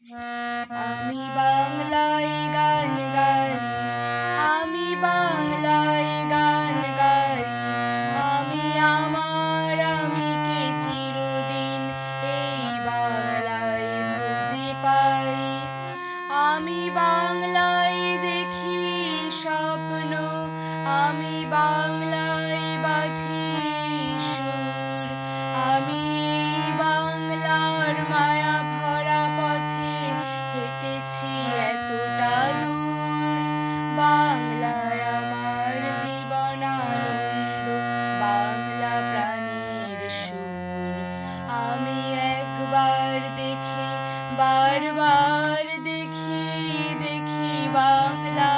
আমি বাংলায় গান গাই, আমি বাংলায় গান গাই, আমি আমার আমিকে চিরদিন এই বাংলায় খুঁজে পাই। আমি বাংলায় দেখি স্বপ্ন, আমি বাংলায় বাঁধি সুর, আমি বাংলার মায়া ভরা পথে হেঁটেছি এতটা দূর। বাংলায় আমার জীবন আনন্দ, বাংলা প্রাণের সুর। আমি একবার দেখি, বারবার দেখি, দেখি বাংলা